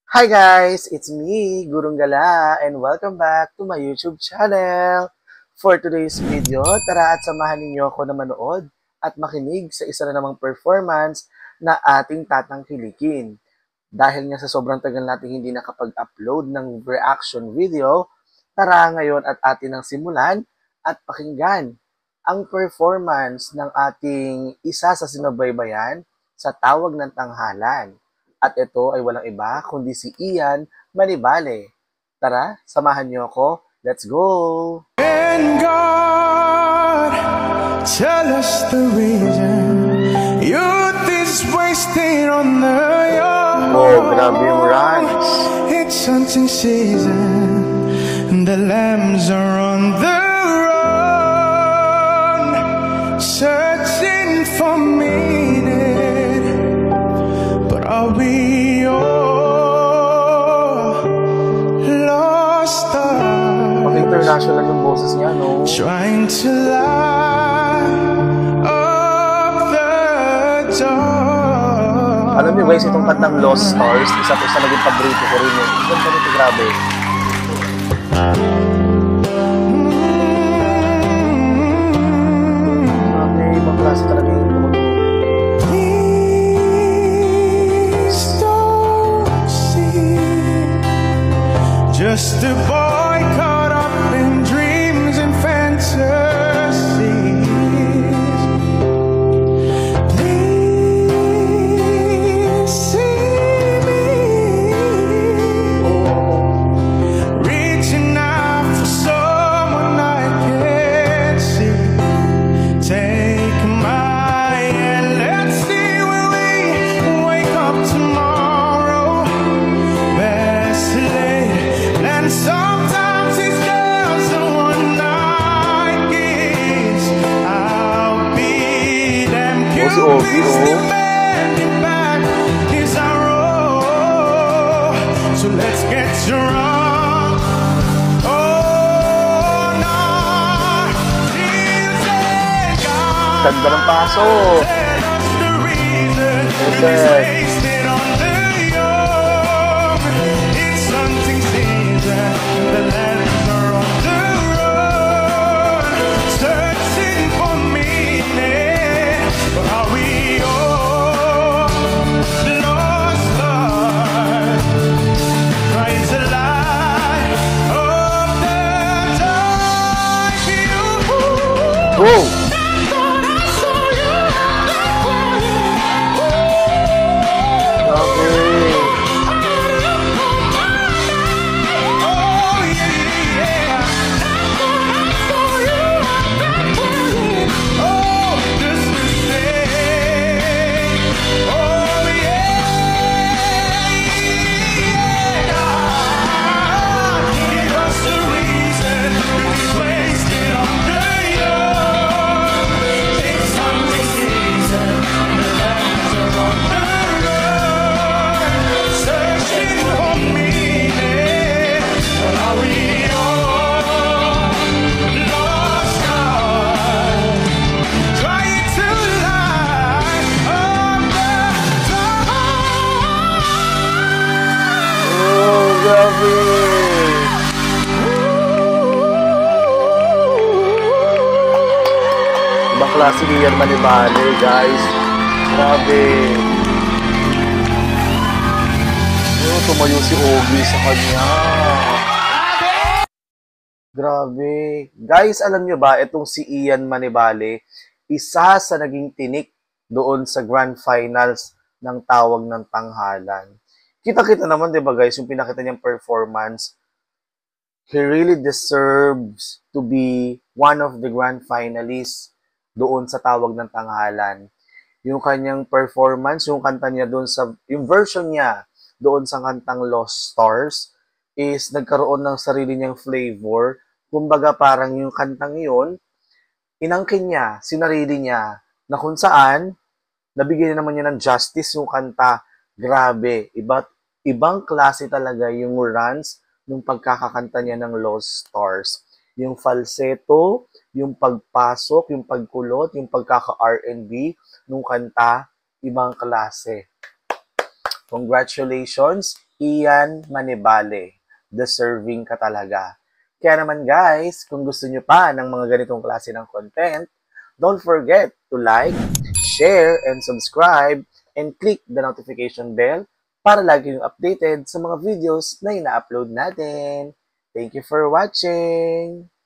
Hi guys, it's me, Gurung Gala, and welcome back to my YouTube channel. For today's video, tara at samahan ninyo ako na manood at makinig sa isa na namang performance na ating tatangkilikin. Dahil nga sa sobrang tagal natin hindi nakapag-upload ng reaction video, tara ngayon at atin ang simulan at pakinggan ang performance ng ating isa sa sinubaybayan sa Tawag ng Tanghalan. At ito ay walang iba kundi si Ian Manibale. Tara, samahan niyo ako. Let's go! And God, tell us the reason youth is wasting on the young. Oh, grabe yung runs. It's hunting season, and the lambs are on the run, searching for meaning. But are we all lost stars? Pag-international yung boses niya, no? Trying to light up the dark. Alam niyo guys, itong kantang Lost Stars, isa to sa naging paborito ko rin yun. Ganda nito, grabe. Grabe, ibang klase talaga yung Please don't see just a boy caught up in dreams and fantasies. Please see me reaching out for someone I can't see. Take my hand, let's see where we wake up tomorrow. Best late, and sometimes it's just a one-night kiss. I'll be them Cupid's demanding back his arrow. So let's get drunk. Oh, no, Jesus, God. ganda ng paso. Whoa! Grabe! Ibang klase ni Ian Manibale, guys. Grabe. Oh, tumayo si Ogie sa kanya. Grabe. Guys, alam nyo ba, itong si Ian Manibale, isa sa naging tinik doon sa Grand Finals ng Tawag ng Tanghalan. Kita-kita naman, di ba guys, yung pinakita niyang performance. He really deserves to be one of the grand finalists doon sa Tawag ng Tanghalan. Yung kanyang performance, yung kanta niya doon sa, yung version niya doon sa kantang Lost Stars is nagkaroon ng sarili niyang flavor. Kumbaga parang yung kantang yun, inangkin niya, sinarili niya, na kung saan, nabigyan naman niya ng justice yung kanta. Grabe, ibang klase talaga yung runs nung pagkakakanta niya ng Lost Stars. Yung falsetto, yung pagpasok, yung pagkulot, yung pagkaka-R&B nung kanta, ibang klase. Congratulations, Ian Manibale. Deserving ka talaga. Kaya naman guys, kung gusto nyo pa ng mga ganitong klase ng content, don't forget to like, share, and subscribe, and click the notification bell para lagi yung updated sa mga videos na ina-upload natin. Thank you for watching!